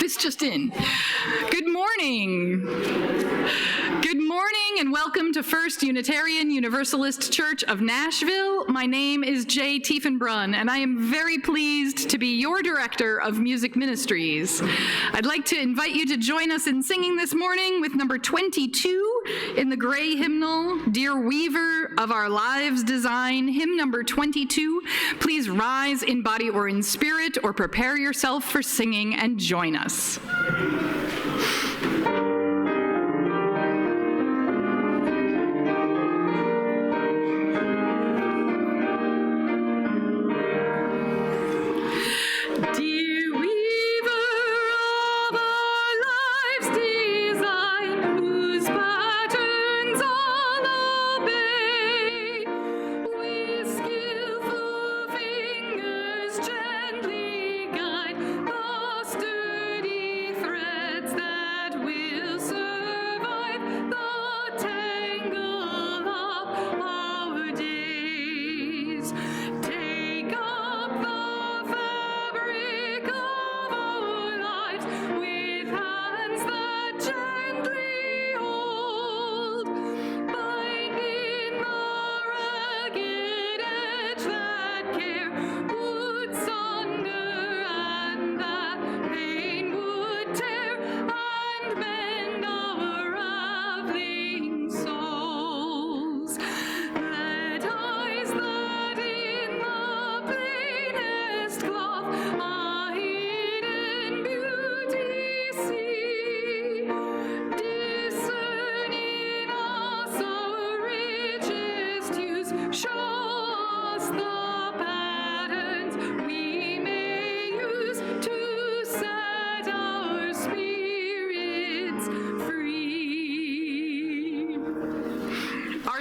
This just in. Good morning. Good morning and welcome to First Unitarian Universalist Church of Nashville. My name is Jay Tiefenbrunn and I am very pleased to be your Director of Music Ministries. I'd like to invite you to join us in singing this morning with number 22 in the gray hymnal, Dear Weaver of Our Lives Design, hymn number 22. Please rise in body or in spirit or prepare yourself for singing and join us.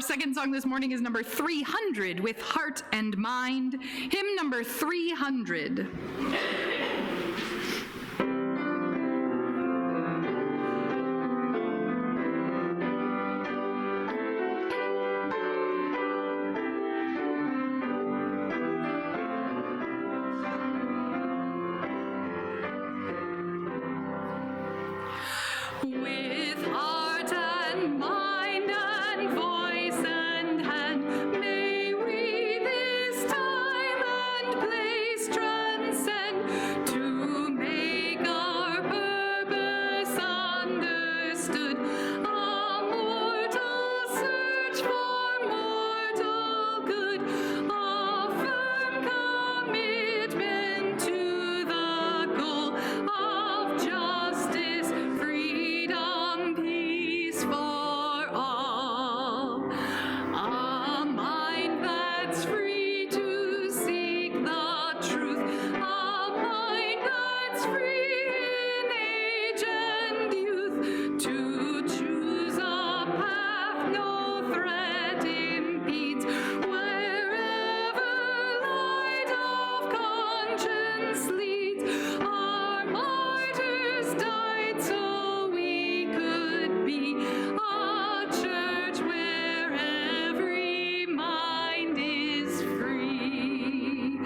Second song this morning is number 300 with Heart and Mind, hymn number 300. With heart and mind and voice and hand, may we this time and place transcend to make our purpose understood. A mortal search for mortal good, a firm commitment to the goal of justice, freedom, peace for all. A mind that's free to seek the truth. A mind that's free in age and youth to choose a path no threat impedes. Wherever light of conscience leads, our martyrs died so we could be a church where every mind is free.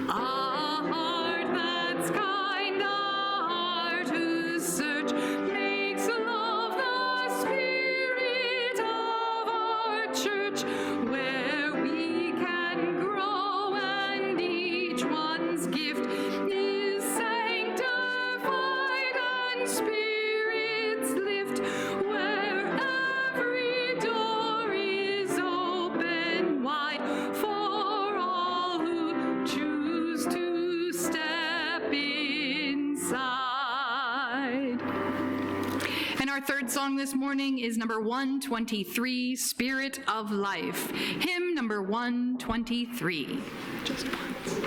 A heart that's kind, a heart whose search makes love the spirit of our church, where we can grow and each one's gift is sanctified and spirits lift, where every door is open wide for all who choose to step inside. And our third song this morning is number 123, Spirit of Life, hymn number 123. Just once.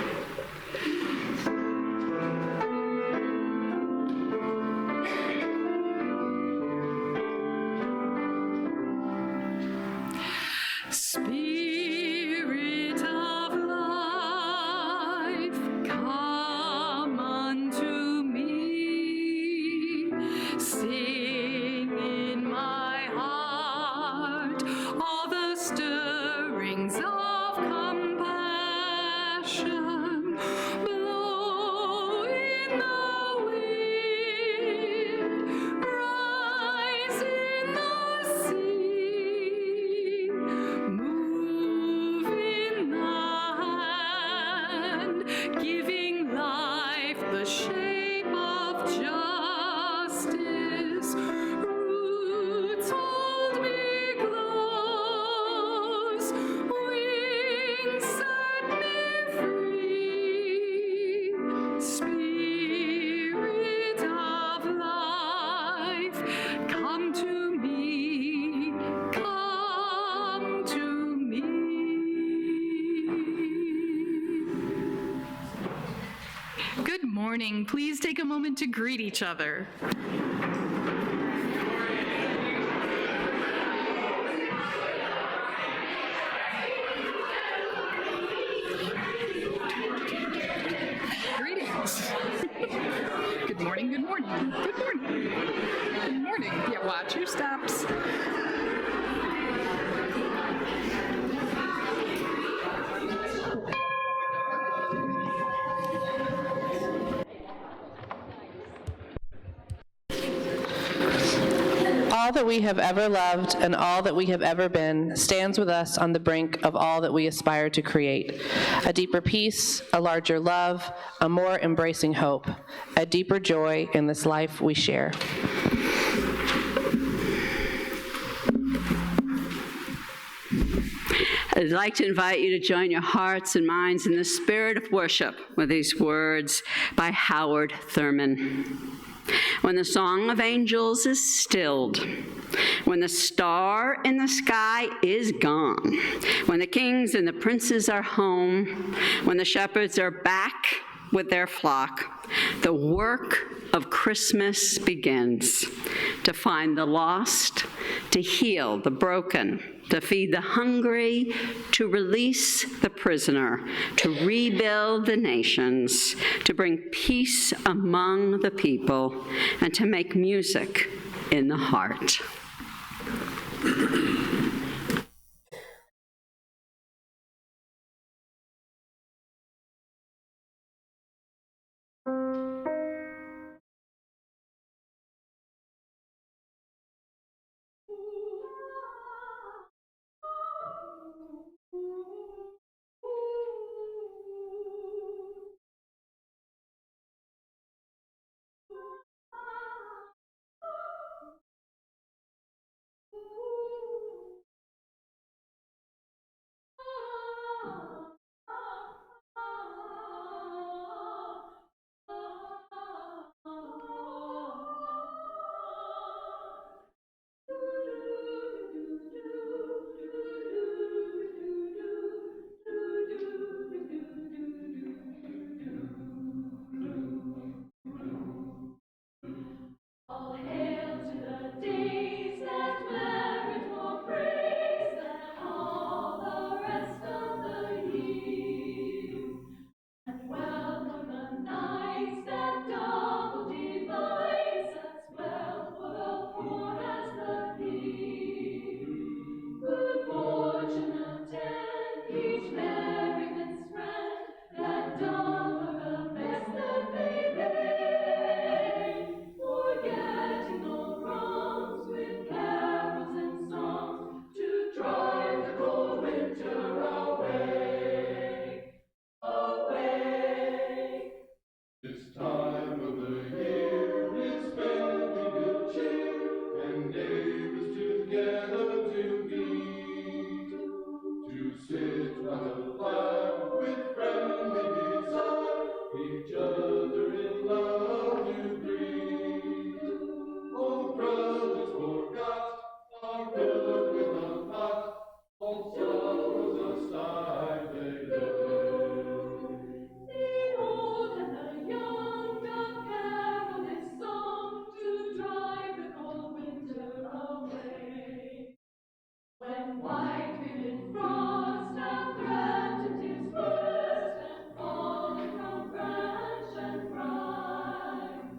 Spirit of life, come unto me. Sing in my heart all the stirrings of compassion. Blow in the wind morning. Please take a moment to greet each other. Greetings. Good morning, good morning, good morning. Good morning. Yeah, watch your steps. All that we have ever loved and all that we have ever been stands with us on the brink of all that we aspire to create. A deeper peace, a larger love, a more embracing hope, a deeper joy in this life we share. I'd like to invite you to join your hearts and minds in the spirit of worship with these words by Howard Thurman. When the song of angels is stilled, when the star in the sky is gone, when the kings and the princes are home, when the shepherds are back with their flock, the work of Christmas begins to find the lost, to heal the broken, to feed the hungry, to release the prisoner, to rebuild the nations, to bring peace among the people, and to make music in the heart. All hail to the days that merit more praise than all the rest of the year. And welcome the nights that double delights and swell for the poor as the deer. Good fortune attend each merriman's friend, that doth of the best that they may, forgetting all wrongs with carols and songs, to drive the cold winter away. Away. This time of the year is spent in good cheer, and neighbors together to be, to sit round the fire with friendly desire, each other in love to greet. All grudges forgot, our good will of heart, all sorrows aside they lay. The old and the young doth carol this song, to drive the cold winter away. When white-bearded frost hath threatened his worst, and fallen from branch and prime,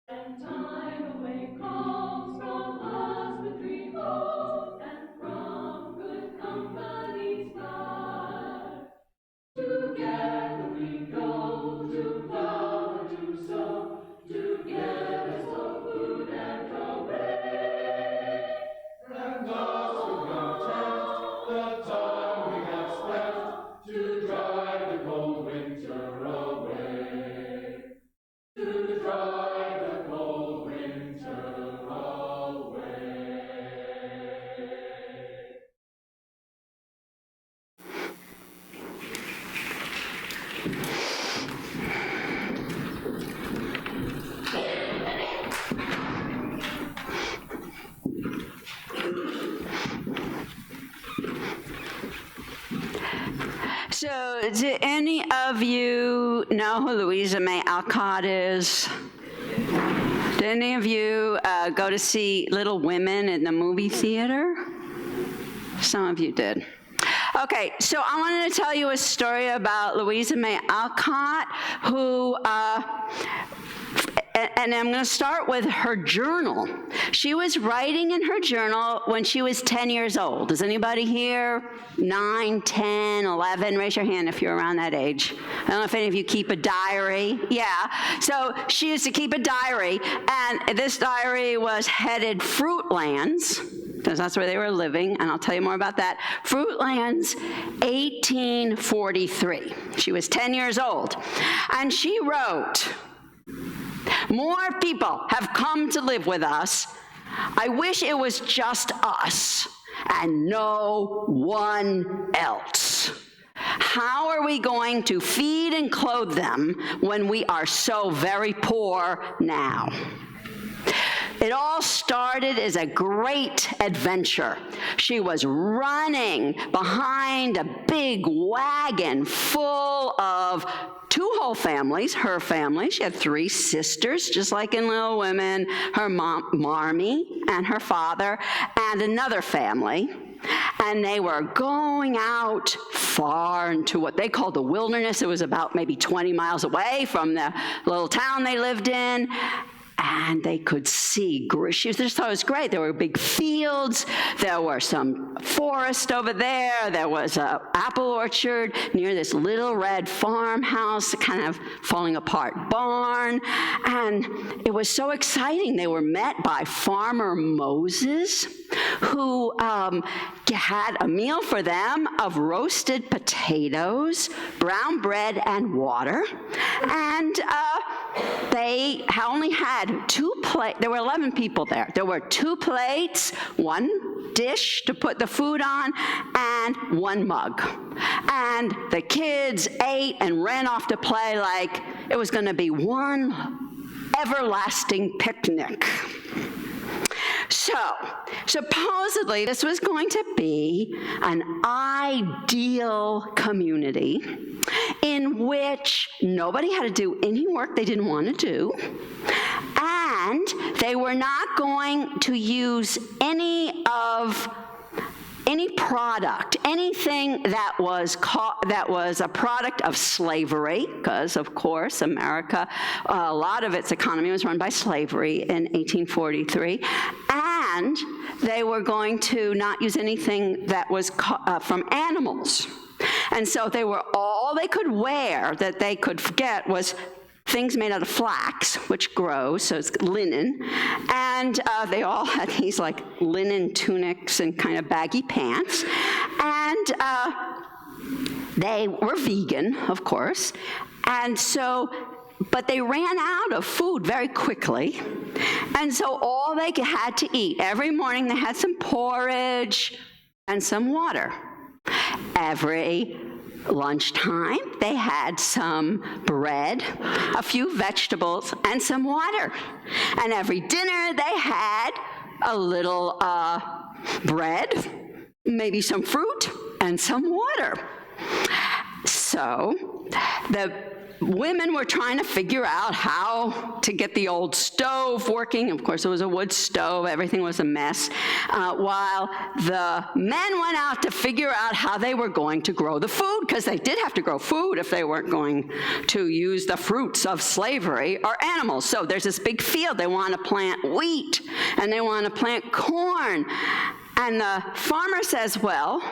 when time away calls from husbandry halls, and from good company's fire, together we go to plow or to sow, together sow food and away. And thus with content the time we have spent, to drive the cold winter away. To drive the cold winter away. So, do any of you know who Louisa May Alcott is? Did any of you go to see Little Women in the movie theater? Some of you did. Okay, so I wanted to tell you a story about Louisa May Alcott, who, and I'm going to start with her journal. She was writing in her journal when she was 10 years old. Is anybody here 9, 10, 11? Raise your hand if you're around that age. I don't know if any of you keep a diary. Yeah. So she used to keep a diary, and this diary was headed Fruitlands, because that's where they were living, and I'll tell you more about that. Fruitlands, 1843. She was 10 years old. And she wrote, "More people have come to live with us. I wish it was just us and no one else. How are we going to feed and clothe them when we are so very poor now?" It all started as a great adventure. She was running behind a big wagon full of two whole families, her family. She had 3 sisters, just like in Little Women, her mom, Marmee, and her father, and another family. And they were going out far into what they called the wilderness. It was about maybe 20 miles away from the little town they lived in. And they could see, she just thought it was great. There were big fields, there were some forest over there was an apple orchard near this little red farmhouse, kind of falling apart barn, and it was so exciting. They were met by Farmer Moses, who had a meal for them of roasted potatoes, brown bread, and water, and they only had 2 plates. There were 11 people there. There were 2 plates, 1 dish to put the food on, and 1 mug. And the kids ate and ran off to play like it was going to be one everlasting picnic. So, supposedly, this was going to be an ideal community in which nobody had to do any work they didn't want to do, and they were not going to use any product, anything that was a product of slavery, because, of course, America, a lot of its economy was run by slavery in 1843, and they were going to not use anything that was from animals. And so all they could wear that they could get was things made out of flax, which grows, so it's linen, and they all had these like linen tunics and kind of baggy pants, and they were vegan, of course, and so, but they ran out of food very quickly, and so all they had to eat, every morning they had some porridge and some water. Every lunchtime, they had some bread, a few vegetables, and some water. And every dinner, they had a little bread, maybe some fruit, and some water. So the women were trying to figure out how to get the old stove working. Of course, it was a wood stove. Everything was a mess. While the men went out to figure out how they were going to grow the food, because they did have to grow food if they weren't going to use the fruits of slavery or animals. So there's this big field. They want to plant wheat, and they want to plant corn. And the farmer says, "Well,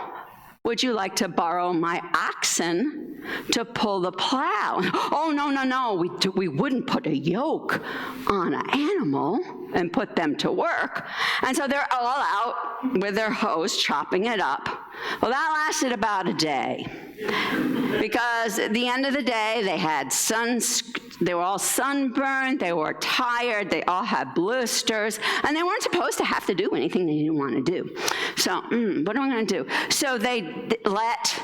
would you like to borrow my oxen to pull the plow?" "Oh, no, we wouldn't put a yoke on an animal and put them to work." And so they're all out with their hoes chopping it up. Well, that lasted about a day, because at the end of the day, they were all sunburned, they were tired, they all had blisters, and they weren't supposed to have to do anything they didn't want to do. So, what are we going to do? So they let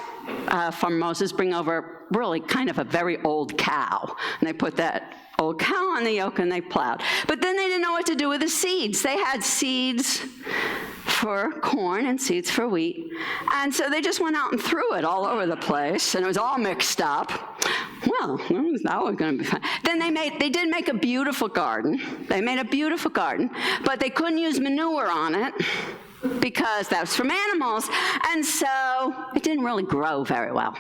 Farmer Moses bring over really kind of a very old cow, and they put that old cow on the yoke and they plowed. But then they didn't know what to do with the seeds. They had seeds for corn and seeds for wheat, and so they just went out and threw it all over the place, and it was all mixed up. well, that was going to be fun. Then they did make a beautiful garden. They made a beautiful garden, but they couldn't use manure on it because that's from animals, and so it didn't really grow very well.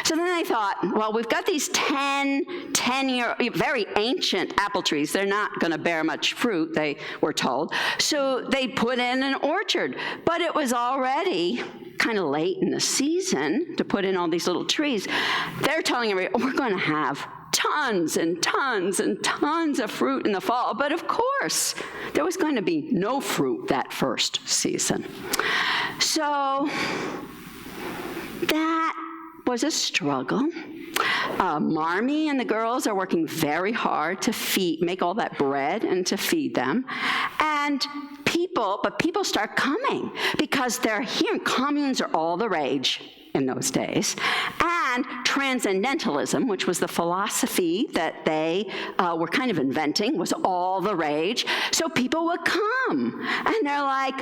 So then they thought, well, we've got these 10-year, very ancient apple trees. They're not going to bear much fruit, they were told. So they put in an orchard, but it was already kind of late in the season to put in all these little trees. They're telling everybody, we're going to have tons and tons and tons of fruit in the fall. But of course, there was going to be no fruit that first season. So that was a struggle. Marmee and the girls are working very hard to make all that bread and to feed them. And people start coming because they're hearing communes are all the rage in those days. And transcendentalism, which was the philosophy that they were kind of inventing, was all the rage. So people would come, and they're like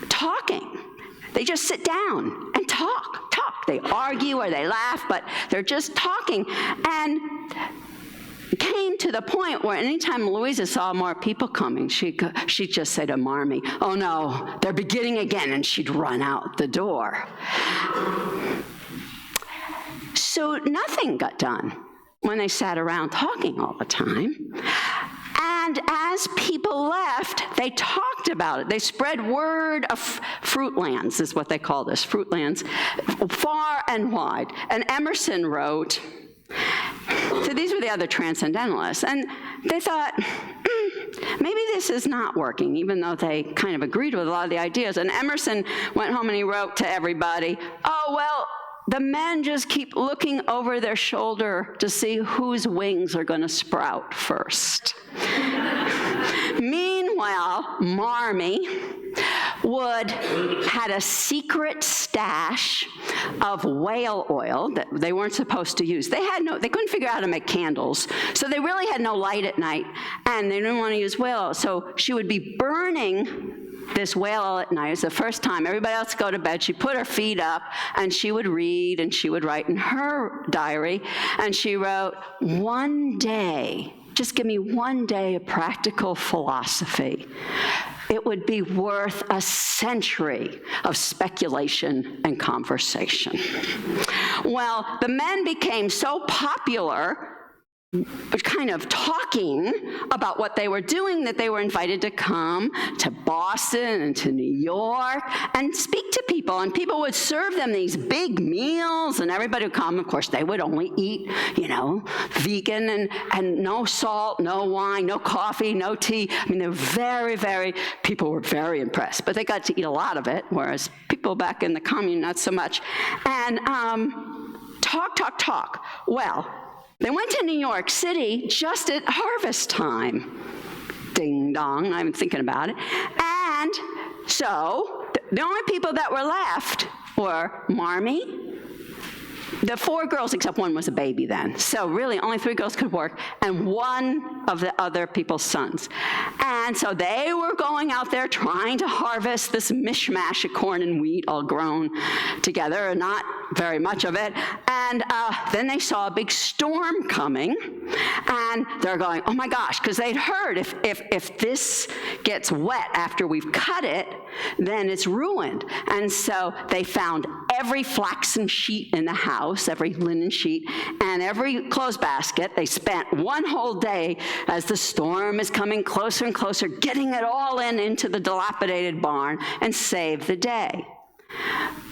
talking. They just sit down and talk. They argue or they laugh, but they're just talking. And it came to the point where anytime Louisa saw more people coming, she'd just say to Marmee, oh no, they're beginning again, and she'd run out the door. So nothing got done when they sat around talking all the time. And as people left, they talked about it. They spread word of Fruitlands, is what they call this, Fruitlands, far and wide. And Emerson wrote, so these were the other transcendentalists, and they thought, maybe this is not working, even though they kind of agreed with a lot of the ideas. And Emerson went home and he wrote to everybody, oh, well, the men just keep looking over their shoulder to see whose wings are going to sprout first. Meanwhile, Marmee had a secret stash of whale oil that they weren't supposed to use. They couldn't figure out how to make candles, so they really had no light at night, and they didn't want to use whale oil. So she would be burning this whale oil at night. It was the first time. Everybody else would go to bed. She'd put her feet up, and she would read, and she would write in her diary, and she wrote, one day, just give me one day of practical philosophy. It would be worth a century of speculation and conversation. Well, the men became so popular, but kind of talking about what they were doing, that they were invited to come to Boston and to New York and speak to people. And people would serve them these big meals, and everybody would come. Of course, they would only eat, vegan and no salt, no wine, no coffee, no tea. I mean, people were very impressed, but they got to eat a lot of it, whereas people back in the commune, not so much. And talk. Well, they went to New York City just at harvest time. Ding dong, I'm thinking about it. And so the only people that were left were Marmee, the 4 girls, except one was a baby then. So really only 3 girls could work, and one of the other people's sons. And so they were going out there trying to harvest this mishmash of corn and wheat all grown together, and not very much of it. And then they saw a big storm coming, and they're going, oh my gosh, because they'd heard if this gets wet after we've cut it, then it's ruined. And so they found every flaxen sheet in the house, every linen sheet, and every clothes basket. They spent one whole day as the storm is coming closer and closer, getting it all into the dilapidated barn, and saved the day.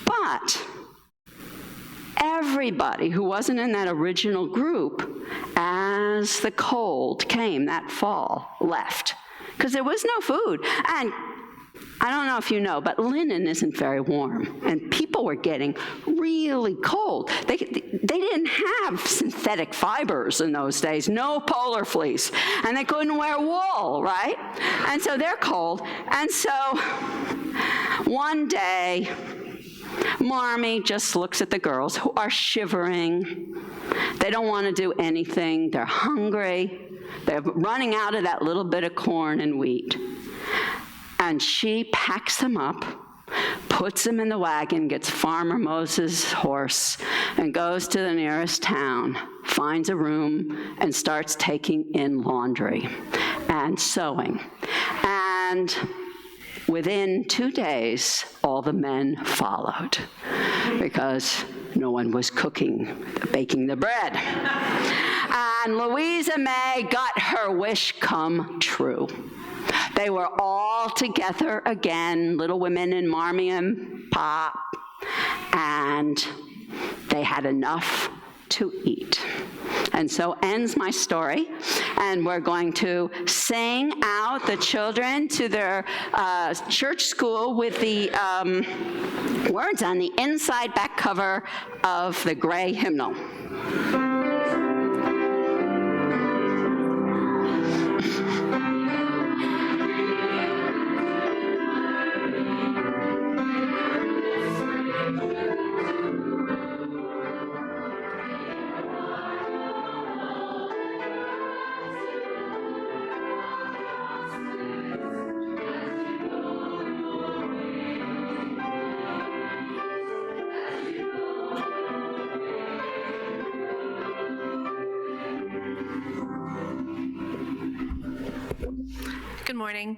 But everybody who wasn't in that original group, as the cold came that fall, left, because there was no food. And I don't know if you know, but linen isn't very warm, and people were getting really cold. They didn't have synthetic fibers in those days, no polar fleece, and they couldn't wear wool, right? And so they're cold. And so one day, Marmee just looks at the girls who are shivering. They don't want to do anything. They're hungry. They're running out of that little bit of corn and wheat. And she packs them up, puts them in the wagon, gets Farmer Moses' horse, and goes to the nearest town, finds a room and starts taking in laundry and sewing. And within 2 days, all the men followed because no one was baking the bread. And Louisa May got her wish come true. They were all together again, Little Women in Marmion Pop, and they had enough to eat. And so ends my story, and we're going to sing out the children to their church school with the words on the inside back cover of the gray hymnal. Good morning.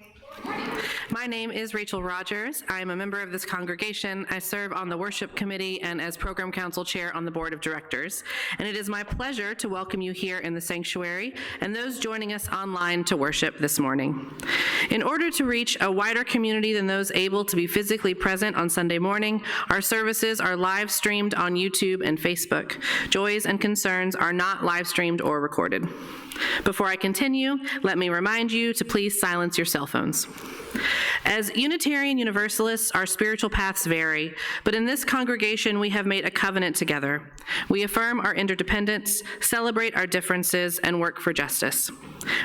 My name is Rachel Rogers. I am a member of this congregation. I serve on the worship committee and as program council chair on the board of directors. And it is my pleasure to welcome you here in the sanctuary and those joining us online to worship this morning. In order to reach a wider community than those able to be physically present on Sunday morning, our services are live streamed on YouTube and Facebook. Joys and concerns are not live streamed or recorded. Before I continue, let me remind you to please silence your cell phones. As Unitarian Universalists, our spiritual paths vary, but in this congregation we have made a covenant together. We affirm our interdependence, celebrate our differences, and work for justice.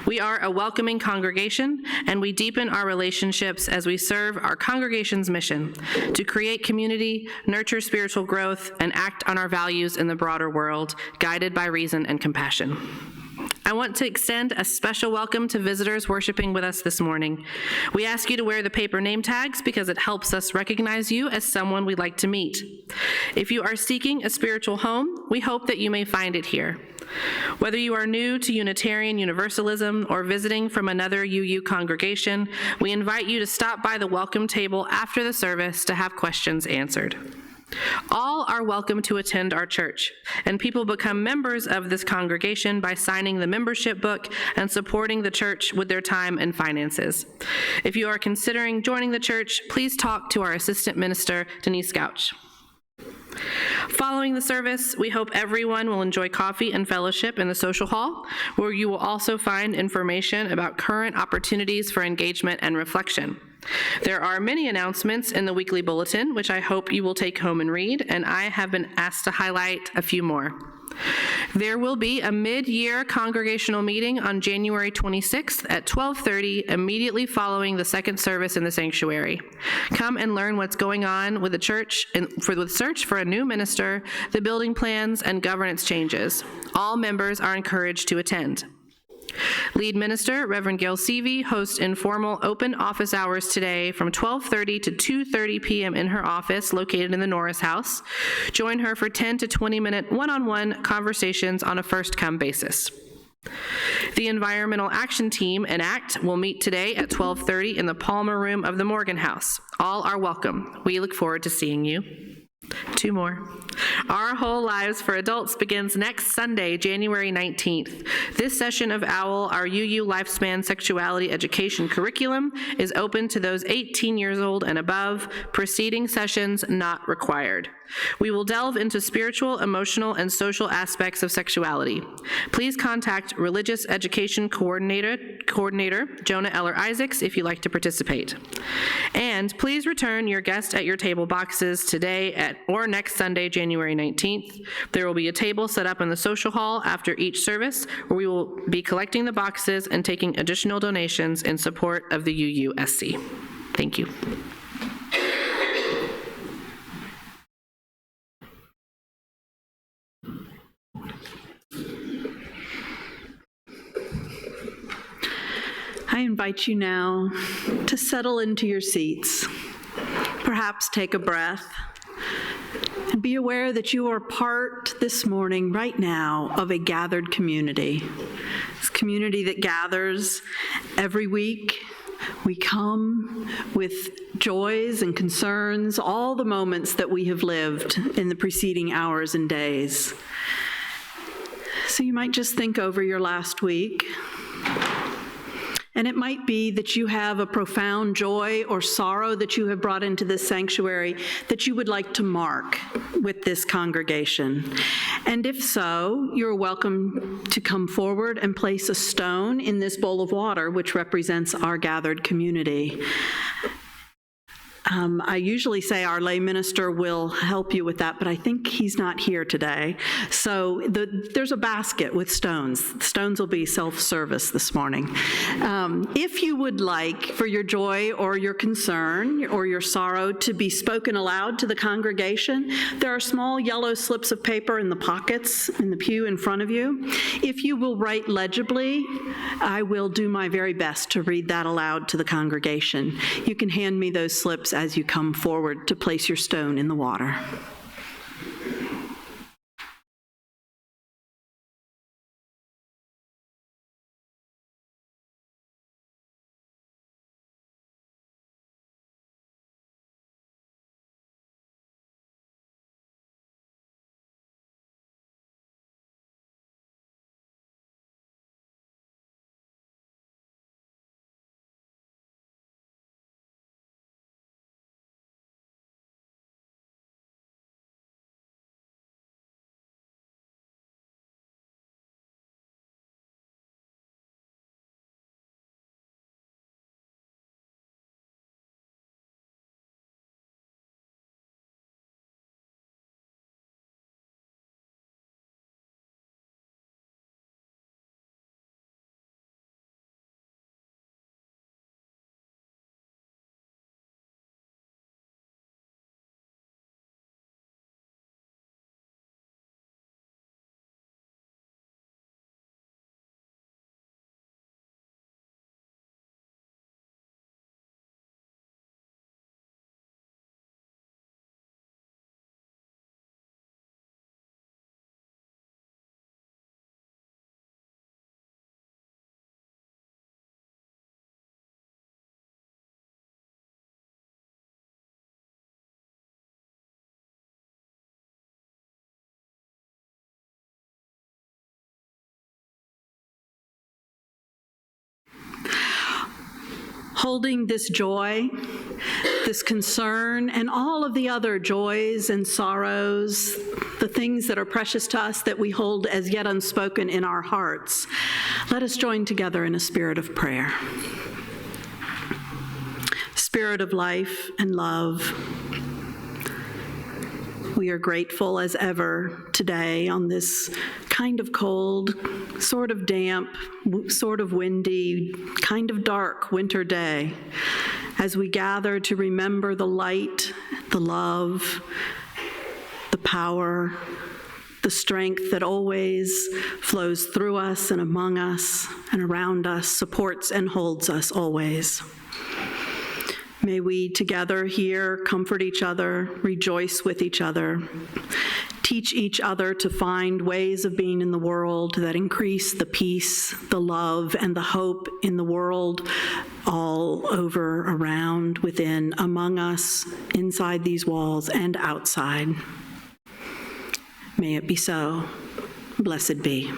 We are a welcoming congregation, and we deepen our relationships as we serve our congregation's mission to create community, nurture spiritual growth, and act on our values in the broader world, guided by reason and compassion. I want to extend a special welcome to visitors worshiping with us this morning. We ask you to wear the paper name tags because it helps us recognize you as someone we'd like to meet. If you are seeking a spiritual home, we hope that you may find it here. Whether you are new to Unitarian Universalism or visiting from another UU congregation, we invite you to stop by the welcome table after the service to have questions answered. All are welcome to attend our church, and people become members of this congregation by signing the membership book and supporting the church with their time and finances. If you are considering joining the church, please talk to our assistant minister, Denise Gouch. Following the service, we hope everyone will enjoy coffee and fellowship in the social hall, where you will also find information about current opportunities for engagement and reflection. There are many announcements in the weekly bulletin, which I hope you will take home and read, and I have been asked to highlight a few more. There will be a mid-year congregational meeting on January 26th at 12:30, immediately following the second service in the sanctuary. Come and learn what's going on with the church and for the search for a new minister, the building plans, and governance changes. All members are encouraged to attend. Lead Minister, Reverend Gail hosts informal open office hours today from 12:30 to 2:30 p.m. in her office located in the Norris House. Join her for 10 to 20-minute one-on-one conversations on a first-come basis. The Environmental Action Team, ENACT, will meet today at 12:30 in the Palmer Room of the Morgan House. All are welcome. We look forward to seeing you. Two more. Our Whole Lives for Adults begins next Sunday, January 19th. This session of OWL, our UU Lifespan Sexuality Education curriculum, is open to those 18 years old and above. Preceding sessions not required. We will delve into spiritual, emotional, and social aspects of sexuality. Please contact Religious Education Coordinator Jonah Eller Isaacs if you'd like to participate. And please return your guest at your table boxes today or next Sunday, January 19th. There will be a table set up in the social hall after each service where we will be collecting the boxes and taking additional donations in support of the UUSC. Thank you. I invite you now to settle into your seats. Perhaps take a breath and be aware that you are part this morning, right now, of a gathered community. It's a community that gathers every week. We come with joys and concerns, all the moments that we have lived in the preceding hours and days. So you might just think over your last week. And it might be that you have a profound joy or sorrow that you have brought into this sanctuary that you would like to mark with this congregation. And if so, you're welcome to come forward and place a stone in this bowl of water, which represents our gathered community. I usually say our lay minister will help you with that, but I think he's not here today. So there's a basket with stones. Stones will be self-service this morning. If you would like for your joy or your concern or your sorrow to be spoken aloud to the congregation, there are small yellow slips of paper in the pockets in the pew in front of you. If you will write legibly, I will do my very best to read that aloud to the congregation. You can hand me those slips as you come forward to place your stone in the water. Holding this joy, this concern, and all of the other joys and sorrows, the things that are precious to us that we hold as yet unspoken in our hearts, let us join together in a spirit of prayer. Spirit of life and love, we are grateful as ever today on this kind of cold, sort of damp, sort of windy, kind of dark winter day, as we gather to remember the light, the love, the power, the strength that always flows through us and among us and around us, supports and holds us always. May we together here comfort each other, rejoice with each other, teach each other to find ways of being in the world that increase the peace, the love, and the hope in the world all over, around, within, among us, inside these walls, and outside. May it be so. Blessed be.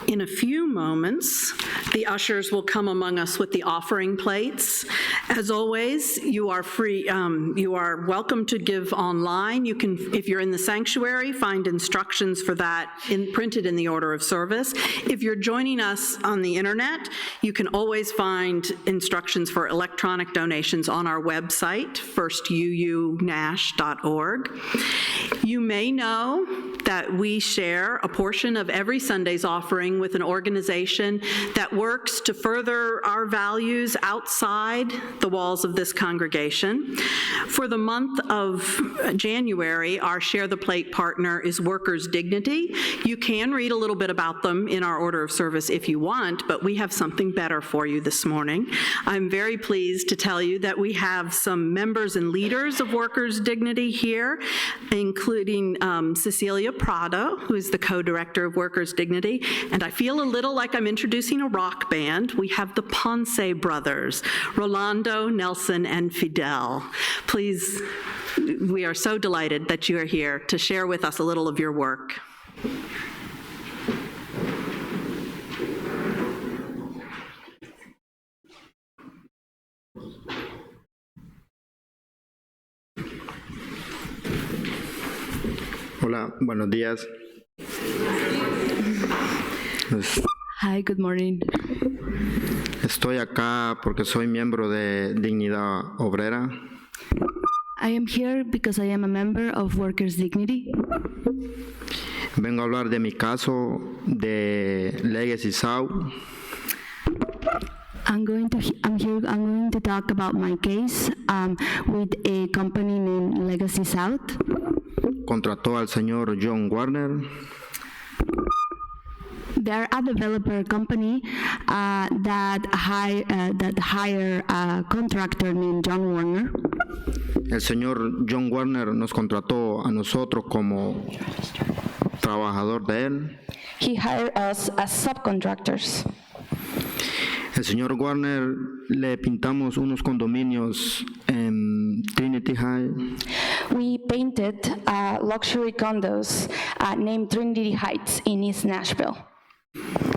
In a few moments, the ushers will come among us with the offering plates. As always, you are free, you are welcome to give online. You can, if you're in the sanctuary, find instructions for that printed in the order of service. If you're joining us on the internet, you can always find instructions for electronic donations on our website, firstuunash.org. You may know that we share a portion of every Sunday's offering with an organization that works to further our values outside the walls of this congregation. For the month of January, our Share the Plate partner is Workers' Dignity. You can read a little bit about them in our order of service if you want, but we have something better for you this morning. I'm very pleased to tell you that we have some members and leaders of Workers' Dignity here, including Cecilia Prado, who is the co-director of Workers' Dignity, and I feel a little like I'm introducing a rock band. We have the Ponce brothers, Rolando, Nelson, and Fidel. Please, we are so delighted that you are here to share with us a little of your work. Hola, buenos días. Hi, good morning. Estoy acá porque soy miembro de Dignidad Obrera. I am here because I am a member of Workers' Dignity. Vengo a hablar de mi caso de Legacy South. I'm going to talk about my case with a company named Legacy South. Contrató al señor John Warner. They're a developer company that hire a contractor named John Warner. El señor John Warner nos contrató a nosotros como trabajador de él. He hired us as subcontractors. El señor Warner le pintamos unos condominios en Trinity High. We painted luxury condos named Trinity Heights in East Nashville.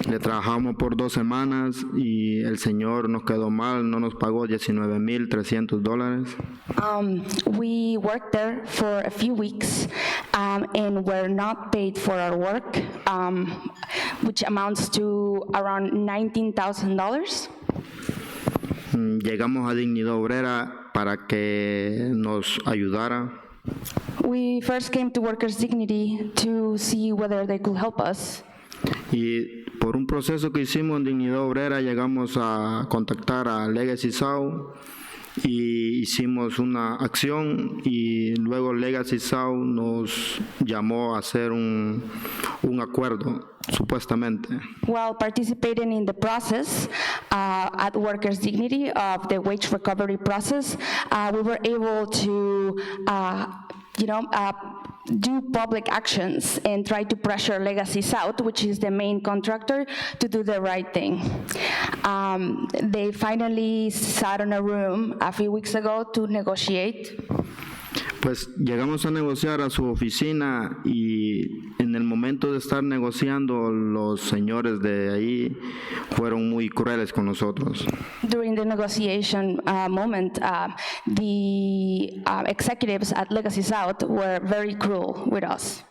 Le trabajamos por 2 semanas y el señor nos quedó mal, no nos pagó $19,300. We worked there for a few weeks and were not paid for our work, which amounts to around $19,000. Llegamos a Dignidad Obrera para que nos ayudara. We first came to Workers' Dignity to see whether they could help us. Y por un proceso que hicimos en Dignidad Obrera llegamos a contactar a Legacy South y hicimos una acción y luego Legacy South nos llamó a hacer un acuerdo, supuestamente. While participating in the process at Workers' Dignity of the wage recovery process, we were able to do public actions and try to pressure Legacy South, which is the main contractor, to do the right thing. They finally sat in a room a few weeks ago to negotiate. Pues llegamos a negociar a su oficina y en el momento de estar negociando los señores de ahí fueron muy crueles con nosotros. During the negotiation moment, the executives at Legacy South were very cruel with us.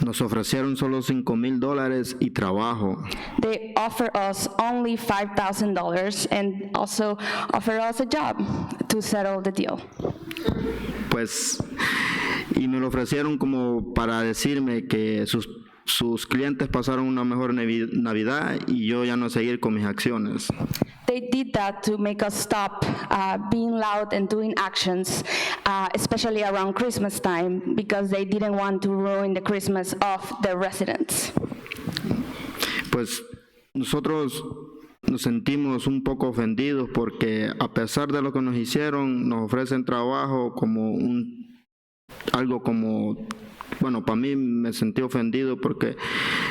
Nos ofrecieron solo $5,000 y trabajo. They offer us only $5,000 and also offer us a job to settle the deal. Pues, y me lo ofrecieron como para decirme que sus clientes pasaron una mejor Navidad y yo ya no seguir con mis acciones. They did that to make us stop being loud and doing actions, especially around Christmas time, because they didn't want to ruin the Christmas of the residents. Pues nosotros nos sentimos un poco ofendidos porque a pesar de lo que nos hicieron, nos ofrecen trabajo como algo como, bueno, para mí me sentí ofendido porque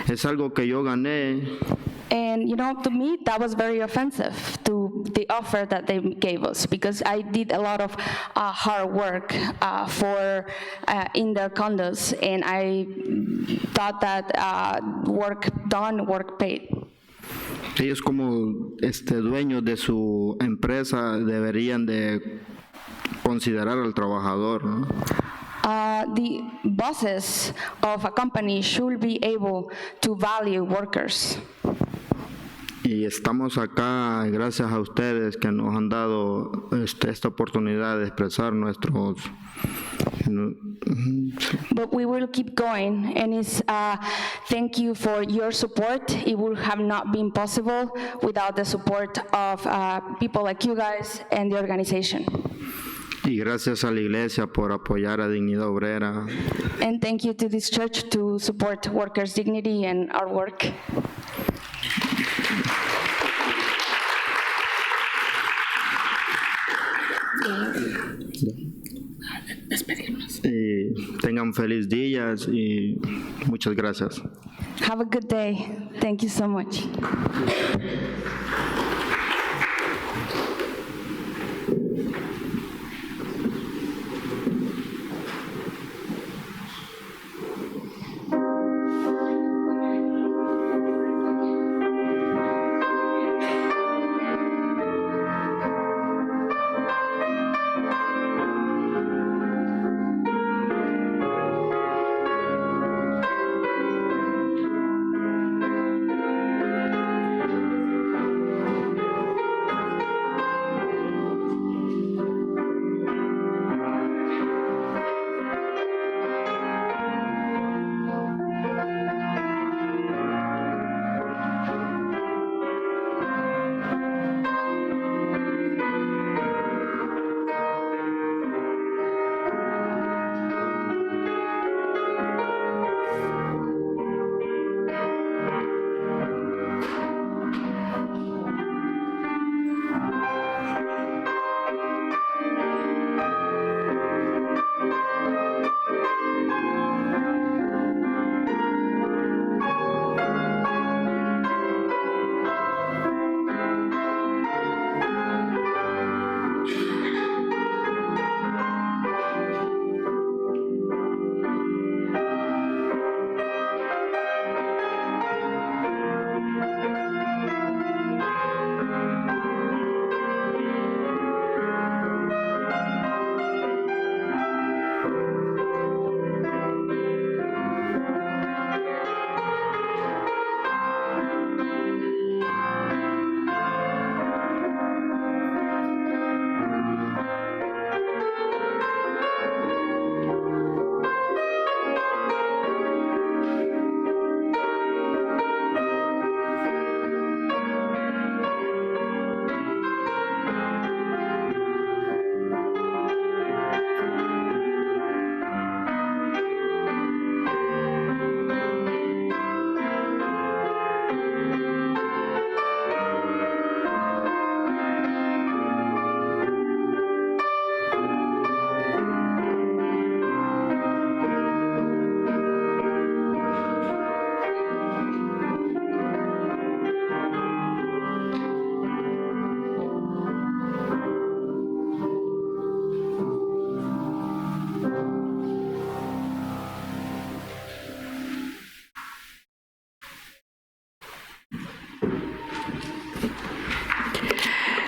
es algo que yo gané. And to me, that was very offensive to the offer that they gave us, because I did a lot of hard work in their condos, and I thought that work done, work paid. Ellos como dueños de su empresa deberían de considerar al trabajador, ¿no? The bosses of a company should be able to value workers. Y estamos acá gracias a ustedes que nos han dado esta oportunidad de expresar nuestros... But we will keep going, and it's thank you for your support. It would have not been possible without the support of people like you guys and the organization. Y gracias a la iglesia por apoyar a Dignidad Obrera. And thank you to this church to support workers' dignity and our work. Y tengan feliz días y muchas gracias. Have a good day. Thank you so much.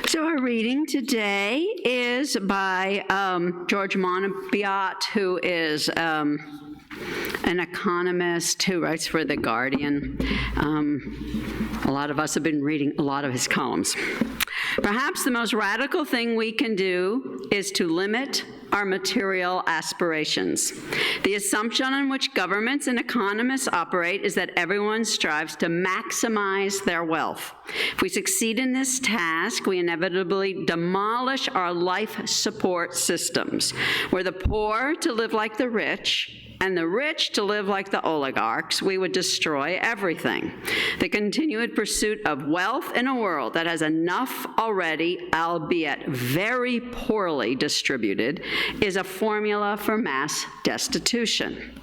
So our reading today is by George Monbiot, who is an economist who writes for The Guardian. A lot of us have been reading a lot of his columns. Perhaps the most radical thing we can do is to limit our material aspirations. The assumption on which governments and economists operate is that everyone strives to maximize their wealth. If we succeed in this task, we inevitably demolish our life support systems, where the poor to live like the rich and the rich to live like the oligarchs. We would destroy everything. The continued pursuit of wealth in a world that has enough already, albeit very poorly distributed, is a formula for mass destitution.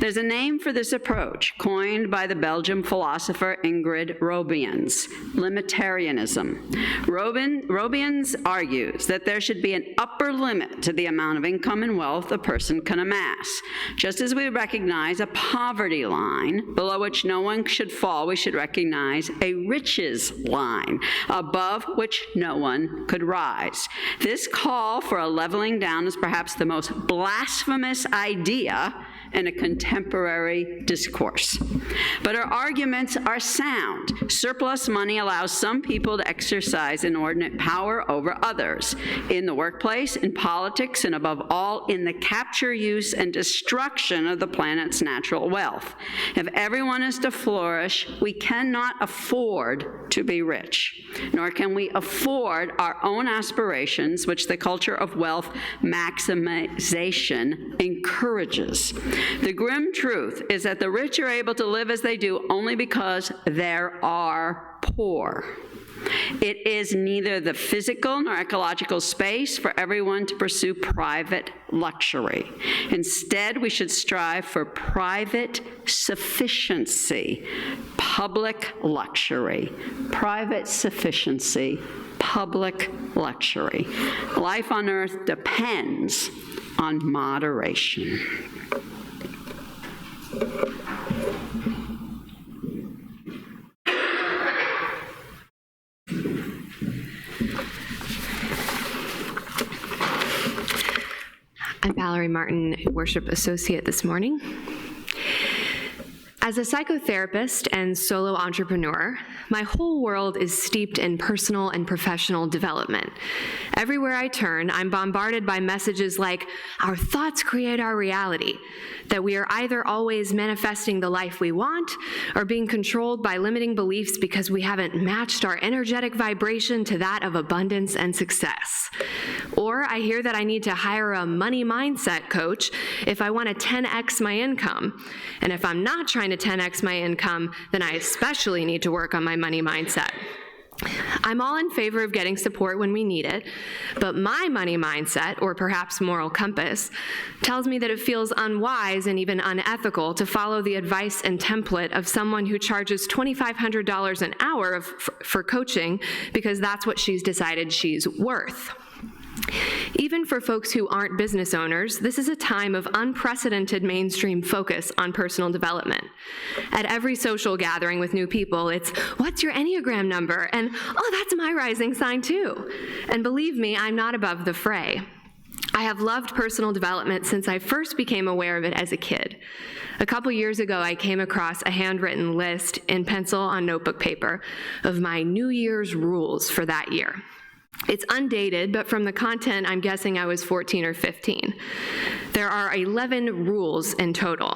There's a name for this approach, coined by the Belgian philosopher Ingrid Robiens, limitarianism. Robiens argues that there should be an upper limit to the amount of income and wealth a person can amass. Just as we recognize a poverty line below which no one should fall, we should recognize a riches line above which no one could rise. This call for a leveling down is perhaps the most blasphemous idea in a contemporary discourse. But her arguments are sound. Surplus money allows some people to exercise inordinate power over others in the workplace, in politics, and above all, in the capture, use, and destruction of the planet's natural wealth. If everyone is to flourish, we cannot afford to be rich, nor can we afford our own aspirations, which the culture of wealth maximization encourages. The grim truth is that the rich are able to live as they do only because there are poor. It is neither the physical nor ecological space for everyone to pursue private luxury. Instead, we should strive for private sufficiency, public luxury. Private sufficiency, public luxury. Life on earth depends on moderation. I'm Valerie Martin, Worship Associate this morning. As a psychotherapist and solo entrepreneur, my whole world is steeped in personal and professional development. Everywhere I turn, I'm bombarded by messages like, our thoughts create our reality, that we are either always manifesting the life we want or being controlled by limiting beliefs because we haven't matched our energetic vibration to that of abundance and success. Or I hear that I need to hire a money mindset coach if I want to 10x my income. And if I'm not trying to 10x my income, then I especially need to work on my money mindset. I'm all in favor of getting support when we need it, but my money mindset, or perhaps moral compass, tells me that it feels unwise and even unethical to follow the advice and template of someone who charges $2,500 an hour for coaching because that's what she's decided she's worth. Even for folks who aren't business owners, this is a time of unprecedented mainstream focus on personal development. At every social gathering with new people, it's, what's your Enneagram number? And, oh, that's my rising sign too. And believe me, I'm not above the fray. I have loved personal development since I first became aware of it as a kid. A couple years ago, I came across a handwritten list in pencil on notebook paper of my New Year's rules for that year. It's undated, but from the content, I'm guessing I was 14 or 15. There are 11 rules in total.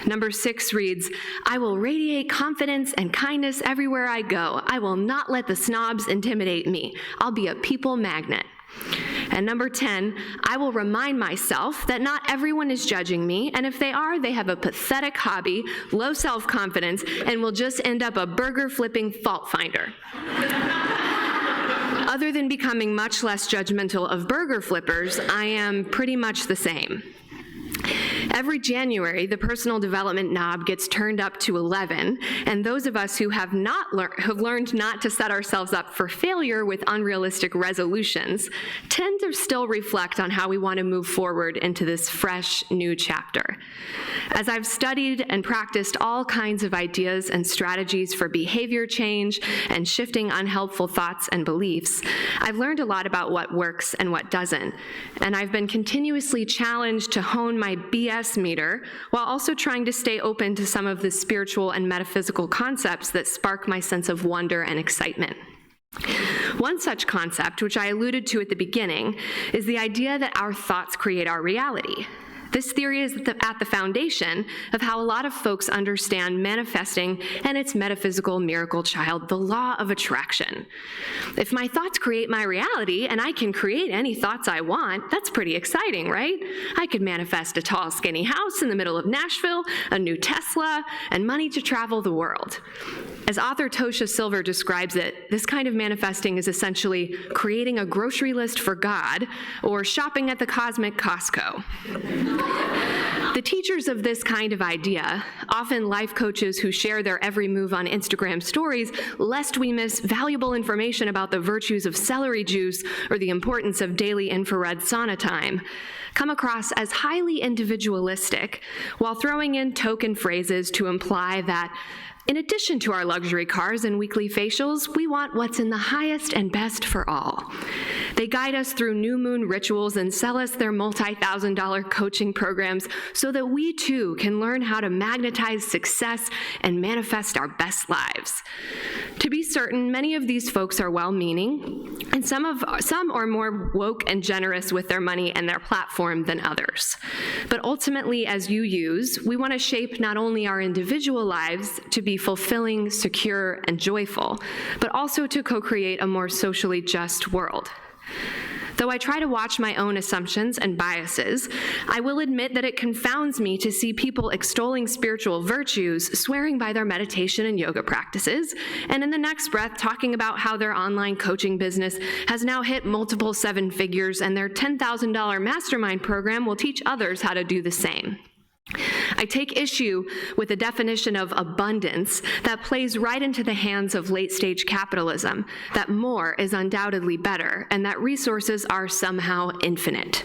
Number 6 reads, I will radiate confidence and kindness everywhere I go. I will not let the snobs intimidate me. I'll be a people magnet. And number 10, I will remind myself that not everyone is judging me, and if they are, they have a pathetic hobby, low self-confidence, and will just end up a burger-flipping fault finder. Other than becoming much less judgmental of burger flippers, I am pretty much the same. Every January, the personal development knob gets turned up to 11, and those of us who have learned not to set ourselves up for failure with unrealistic resolutions tend to still reflect on how we want to move forward into this fresh, new chapter. As I've studied and practiced all kinds of ideas and strategies for behavior change and shifting unhelpful thoughts and beliefs, I've learned a lot about what works and what doesn't, and I've been continuously challenged to hone my BS meter while also trying to stay open to some of the spiritual and metaphysical concepts that spark my sense of wonder and excitement. One such concept, which I alluded to at the beginning, is the idea that our thoughts create our reality. This theory is at the foundation of how a lot of folks understand manifesting and its metaphysical miracle child, the law of attraction. If my thoughts create my reality and I can create any thoughts I want, that's pretty exciting, right? I could manifest a tall, skinny house in the middle of Nashville, a new Tesla, and money to travel the world. As author Tosha Silver describes it, this kind of manifesting is essentially creating a grocery list for God or shopping at the cosmic Costco. The teachers of this kind of idea, often life coaches who share their every move on Instagram stories, lest we miss valuable information about the virtues of celery juice or the importance of daily infrared sauna time, come across as highly individualistic while throwing in token phrases to imply that in addition to our luxury cars and weekly facials, we want what's in the highest and best for all. They guide us through new moon rituals and sell us their multi-$1,000 coaching programs so that we too can learn how to magnetize success and manifest our best lives. To be certain, many of these folks are well-meaning, and some are more woke and generous with their money and their platform than others. But ultimately, as you use, we want to shape not only our individual lives to be fulfilling, secure, and joyful, but also to co-create a more socially just world. Though I try to watch my own assumptions and biases, I will admit that it confounds me to see people extolling spiritual virtues, swearing by their meditation and yoga practices, and in the next breath talking about how their online coaching business has now hit multiple seven figures and their $10,000 mastermind program will teach others how to do the same. I take issue with the definition of abundance that plays right into the hands of late-stage capitalism, that more is undoubtedly better, and that resources are somehow infinite.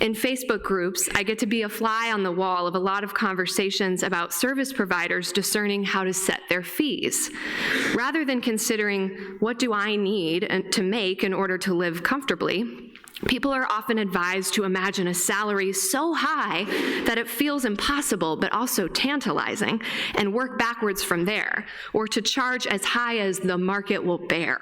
In Facebook groups, I get to be a fly on the wall of a lot of conversations about service providers discerning how to set their fees. Rather than considering, what do I need to make in order to live comfortably, people are often advised to imagine a salary so high that it feels impossible but also tantalizing, and work backwards from there, or to charge as high as the market will bear.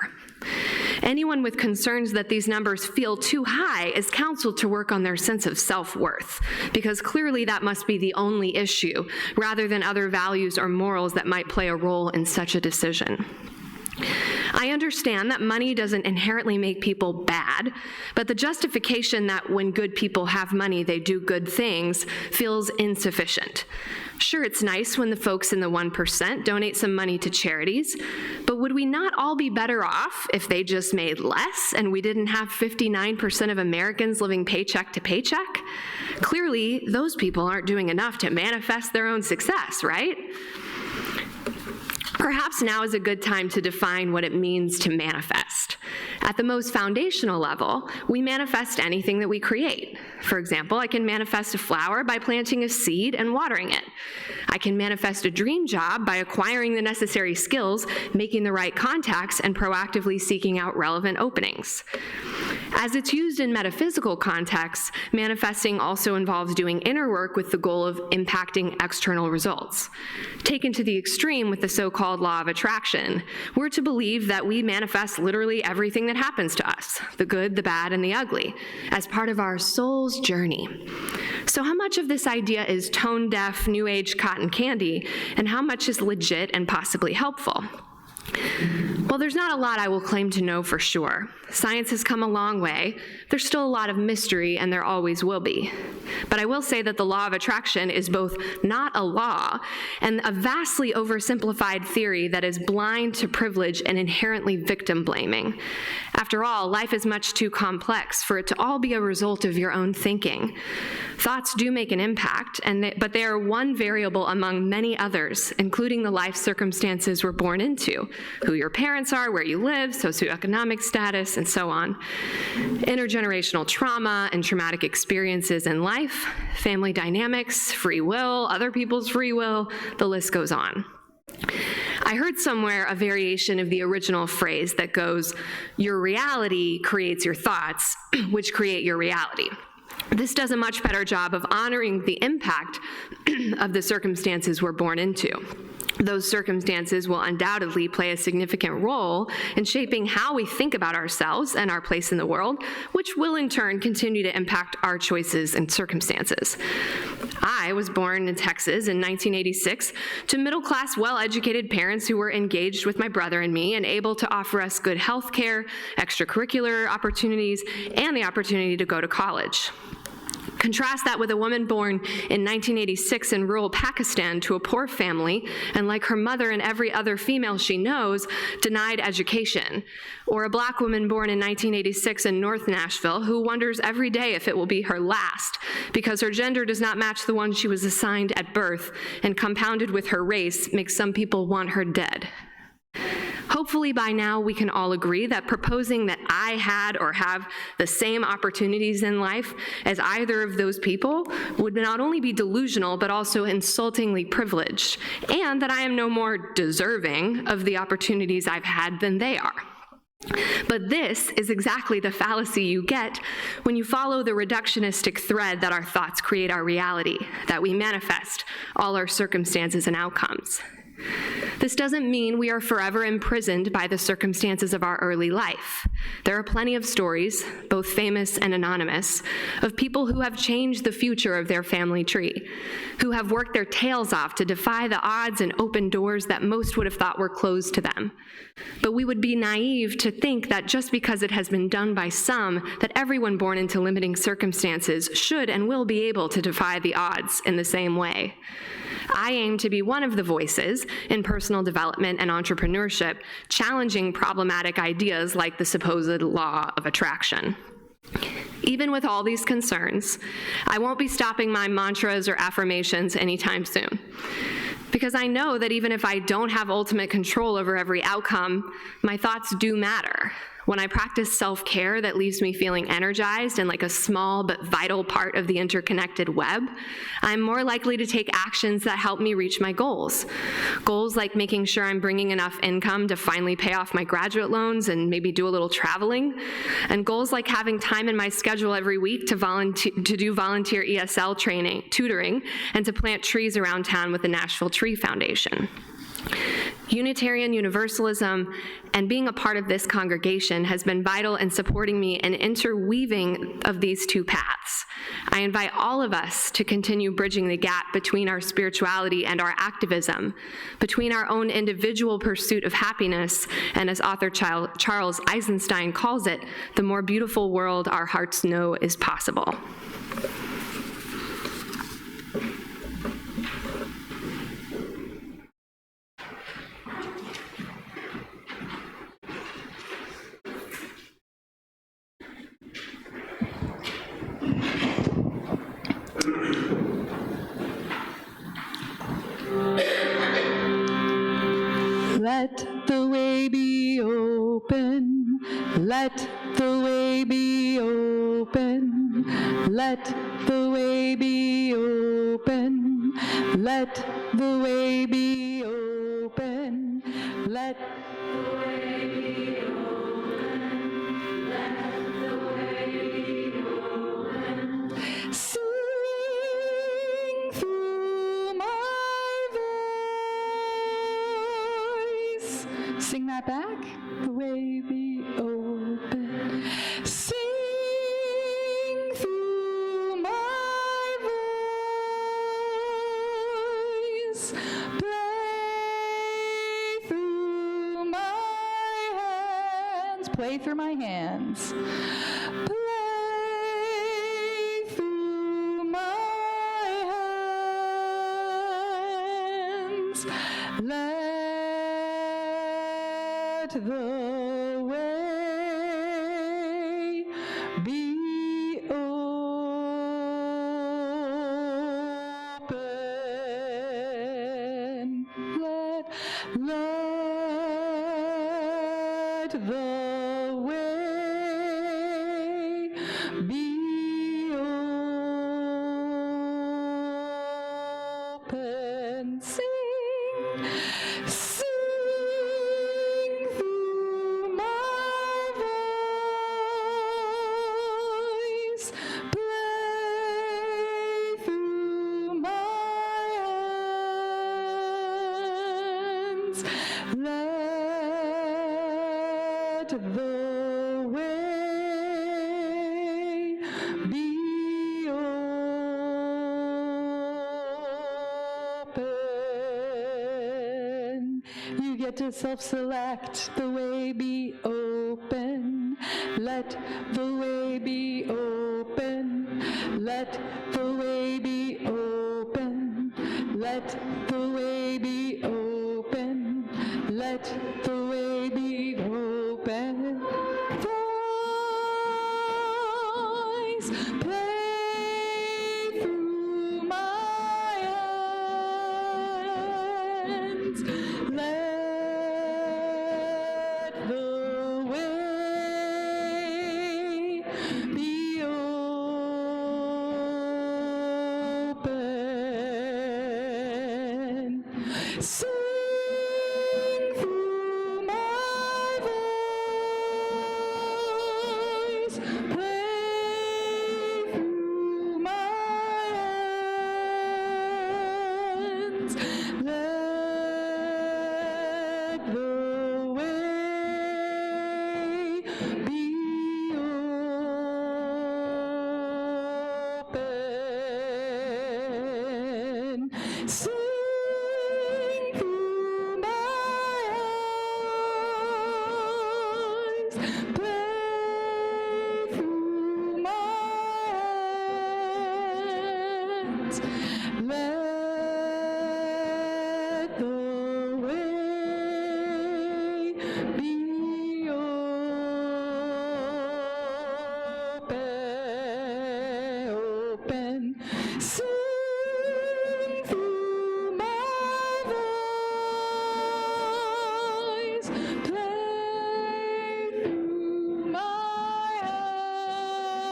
Anyone with concerns that these numbers feel too high is counseled to work on their sense of self-worth, because clearly that must be the only issue, rather than other values or morals that might play a role in such a decision. I understand that money doesn't inherently make people bad, but the justification that when good people have money, they do good things feels insufficient. Sure, it's nice when the folks in the 1% donate some money to charities, but would we not all be better off if they just made less and we didn't have 59% of Americans living paycheck to paycheck? Clearly, those people aren't doing enough to manifest their own success, right? Perhaps now is a good time to define what it means to manifest. At the most foundational level, we manifest anything that we create. For example, I can manifest a flower by planting a seed and watering it. I can manifest a dream job by acquiring the necessary skills, making the right contacts, and proactively seeking out relevant openings. As it's used in metaphysical contexts, manifesting also involves doing inner work with the goal of impacting external results. Taken to the extreme with the so-called law of attraction, we're to believe that we manifest literally everything that happens to us, the good, the bad, and the ugly, as part of our soul's journey. So how much of this idea is tone-deaf, new age cotton candy, and how much is legit and possibly helpful? Well, there's not a lot I will claim to know for sure. Science has come a long way. There's still a lot of mystery, and there always will be. But I will say that the law of attraction is both not a law and a vastly oversimplified theory that is blind to privilege and inherently victim-blaming. After all, life is much too complex for it to all be a result of your own thinking. Thoughts do make an impact, but they are one variable among many others, including the life circumstances we're born into, who your parents are, where you live, socioeconomic status, and so on. Intergenerational trauma and traumatic experiences in life, family dynamics, free will, other people's free will, the list goes on. I heard somewhere a variation of the original phrase that goes, your reality creates your thoughts, which create your reality. This does a much better job of honoring the impact of the circumstances we're born into. Those circumstances will undoubtedly play a significant role in shaping how we think about ourselves and our place in the world, which will in turn continue to impact our choices and circumstances. I was born in Texas in 1986 to middle-class, well-educated parents who were engaged with my brother and me and able to offer us good health care, extracurricular opportunities, and the opportunity to go to college. Contrast that with a woman born in 1986 in rural Pakistan to a poor family, and like her mother and every other female she knows, denied education. Or a Black woman born in 1986 in North Nashville who wonders every day if it will be her last because her gender does not match the one she was assigned at birth, and compounded with her race makes some people want her dead. Hopefully by now we can all agree that proposing that I had or have the same opportunities in life as either of those people would not only be delusional but also insultingly privileged, and that I am no more deserving of the opportunities I've had than they are. But this is exactly the fallacy you get when you follow the reductionistic thread that our thoughts create our reality, that we manifest all our circumstances and outcomes. This doesn't mean we are forever imprisoned by the circumstances of our early life. There are plenty of stories, both famous and anonymous, of people who have changed the future of their family tree, who have worked their tails off to defy the odds and open doors that most would have thought were closed to them. But we would be naive to think that just because it has been done by some, that everyone born into limiting circumstances should and will be able to defy the odds in the same way. I aim to be one of the voices in personal development and entrepreneurship, challenging problematic ideas like the supposed law of attraction. Even with all these concerns, I won't be stopping my mantras or affirmations anytime soon. Because I know that even if I don't have ultimate control over every outcome, my thoughts do matter. When I practice self-care that leaves me feeling energized and like a small but vital part of the interconnected web, I'm more likely to take actions that help me reach my goals. Goals like making sure I'm bringing enough income to finally pay off my graduate loans and maybe do a little traveling. And goals like having time in my schedule every week to do volunteer ESL training, tutoring, and to plant trees around town with the Nashville Tree Foundation. Unitarian Universalism and being a part of this congregation has been vital in supporting me in interweaving of these two paths. I invite all of us to continue bridging the gap between our spirituality and our activism, between our own individual pursuit of happiness, and as author Charles Eisenstein calls it, the more beautiful world our hearts know is possible. Let the way be open, let the way be open, let the way be open, let the way be open, let the way be open, let the way be open. Sing through my voice. Sing that back. The way be open. Sing through my voice. Play through my hands. Play through my hands. Play through my hands. Let the way be open. Let the way be open. Sing, sing through my voice. Play through my hands. Let the way be open. You get to self-select. The way be open. Let the way be open. Let the way be open. Let the way be open. Let the way be open. Voice, play through my hands. Let the way be open. Sing through my play through my hands. Let the way be open. Sing through my voice, play through my hands.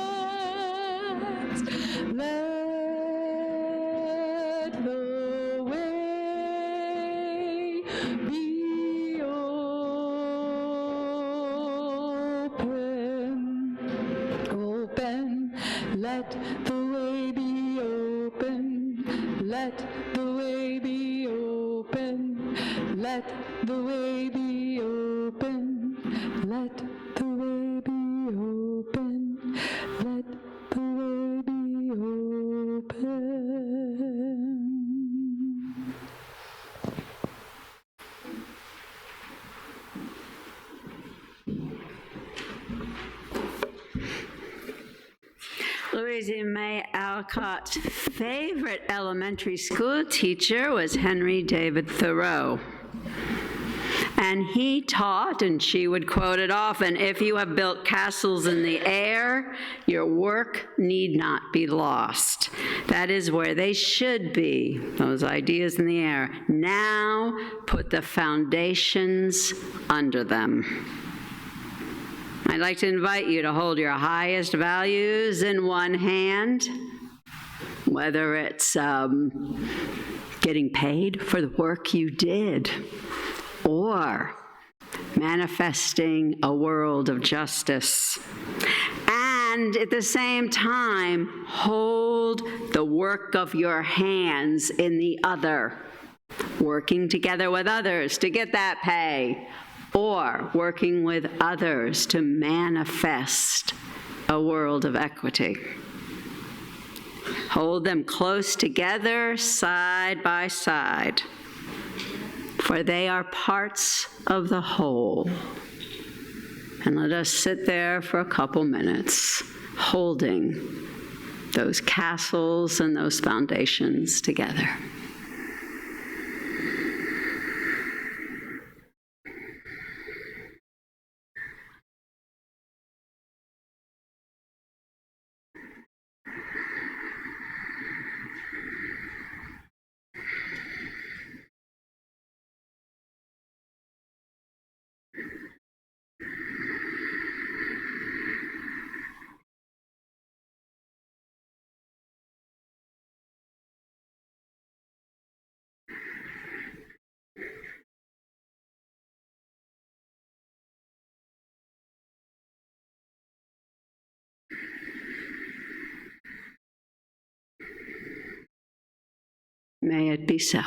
Let the way be open. Open, let the way be open. Let the way be open. Let the way be open. Let the way be open. Let the way be open. Louisa May Alcott's favorite elementary school teacher was Henry David Thoreau. And he taught, and she would quote it often, if you have built castles in the air, your work need not be lost. That is where they should be, those ideas in the air. Now put the foundations under them. I'd like to invite you to hold your highest values in one hand, whether it's getting paid for the work you did, or manifesting a world of justice. And at the same time, hold the work of your hands in the other, working together with others to get that pay, or working with others to manifest a world of equity. Hold them close together, side by side, for they are parts of the whole. And let us sit there for a couple minutes, holding those castles and those foundations together. May it be so.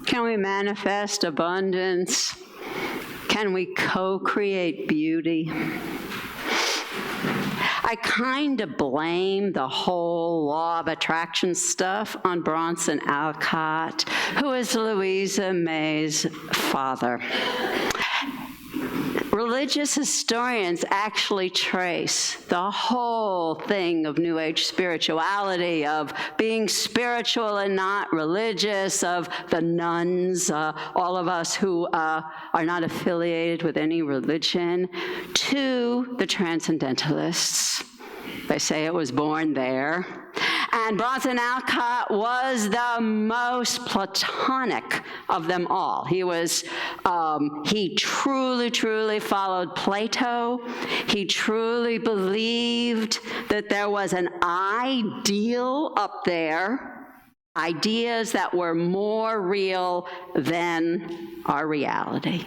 Can we manifest abundance? Can we co-create beauty? I kind of blame the whole law of attraction stuff on Bronson Alcott, who is Louisa May's father. Religious historians actually trace the whole thing of New Age spirituality, of being spiritual and not religious, of the nuns, all of us who are not affiliated with any religion, to the transcendentalists. They say it was born there. And Bronson Alcott was the most Platonic of them all. He truly, truly followed Plato. He truly believed that there was an ideal up there, ideas that were more real than our reality.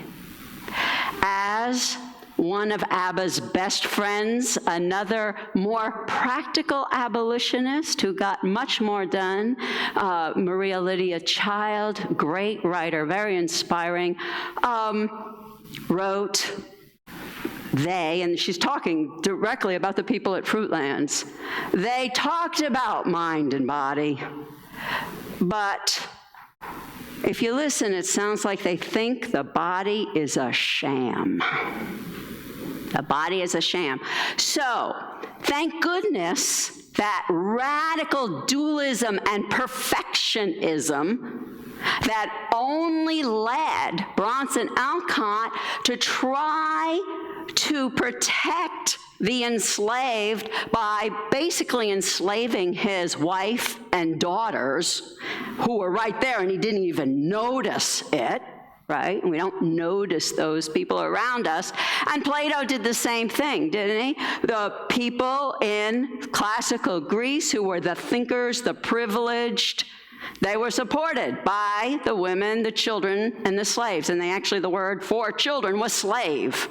As one of ABBA's best friends, another more practical abolitionist who got much more done, Maria Lydia Child, great writer, very inspiring, wrote, and she's talking directly about the people at Fruitlands, they talked about mind and body, but if you listen, it sounds like they think the body is a sham. The body is a sham. So, thank goodness that radical dualism and perfectionism that only led Bronson Alcott to try to protect the enslaved by basically enslaving his wife and daughters, who were right there and he didn't even notice it. Right? And we don't notice those people around us. And Plato did the same thing, didn't he? The people in classical Greece who were the thinkers, the privileged, they were supported by the women, the children, and the slaves. And the word for children was slave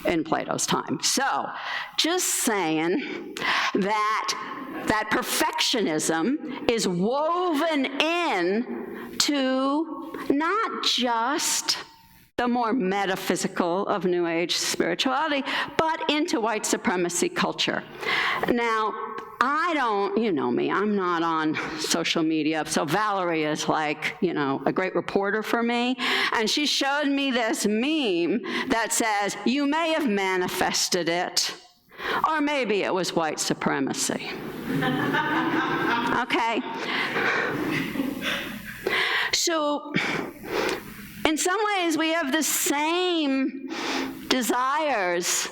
in Plato's time. So, just saying that perfectionism is woven in to not just the more metaphysical of New Age spirituality, but into white supremacy culture. Now, you know me, I'm not on social media, so Valerie is like, a great reporter for me, and she showed me this meme that says, you may have manifested it, or maybe it was white supremacy. Okay? So, in some ways, we have the same desires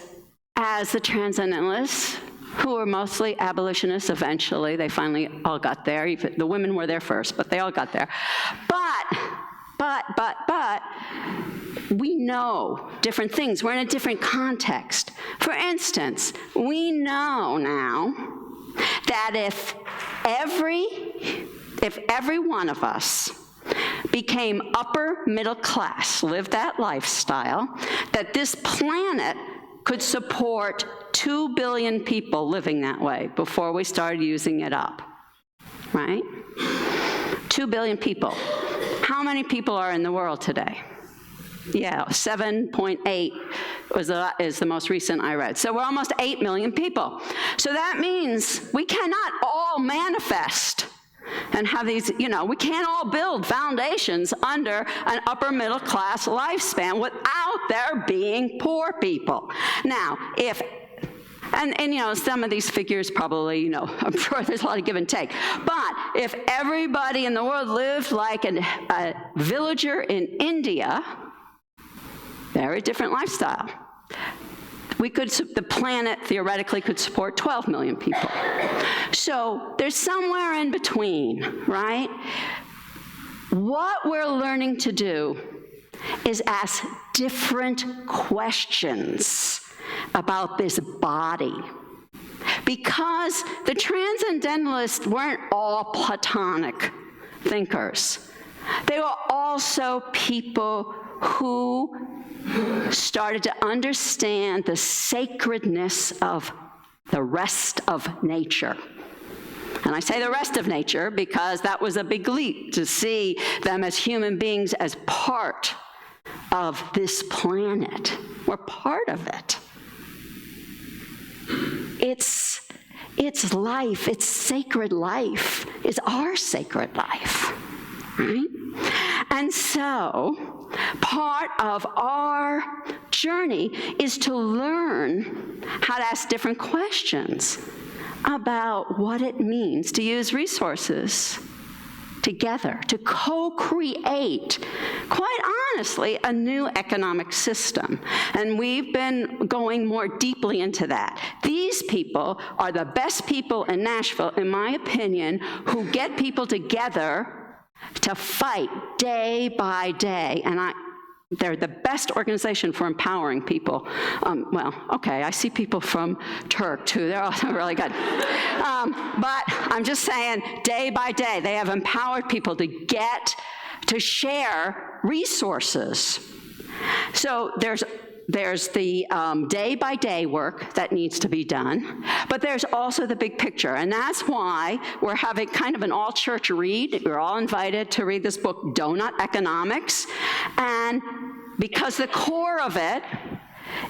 as the transcendentalists, who were mostly abolitionists eventually. They finally all got there. The women were there first, but they all got there. But, we know different things. We're in a different context. For instance, we know now that if every one of us became upper middle class, lived that lifestyle, that this planet could support 2 billion people living that way before we started using it up, right? 2 billion people. How many people are in the world today? Yeah, 7.8 is the most recent I read. So we're almost 8 million people. So that means we cannot all manifest and have these, we can't all build foundations under an upper middle class lifespan without there being poor people. Now, some of these figures probably, I'm sure there's a lot of give and take. But if everybody in the world lived like a villager in India, very different lifestyle. The planet theoretically could support 12 million people. So there's somewhere in between, right? What we're learning to do is ask different questions about this body. Because the transcendentalists weren't all Platonic thinkers. They were also people who started to understand the sacredness of the rest of nature. And I say the rest of nature because that was a big leap to see them as human beings, as part of this planet. We're part of it. It's life, it's sacred life, it's our sacred life, right? And so, part of our journey is to learn how to ask different questions about what it means to use resources together, to co-create, quite honestly, a new economic system. And we've been going more deeply into that. These people are the best people in Nashville, in my opinion, who get people together to fight day by day. And they're the best organization for empowering people. I see people from Turk too. They're also really good. But I'm just saying, day by day, they have empowered people to share resources. So there's the day-by-day work that needs to be done, but there's also the big picture, and that's why we're having kind of an all-church read. You're all invited to read this book, Donut Economics, and because the core of it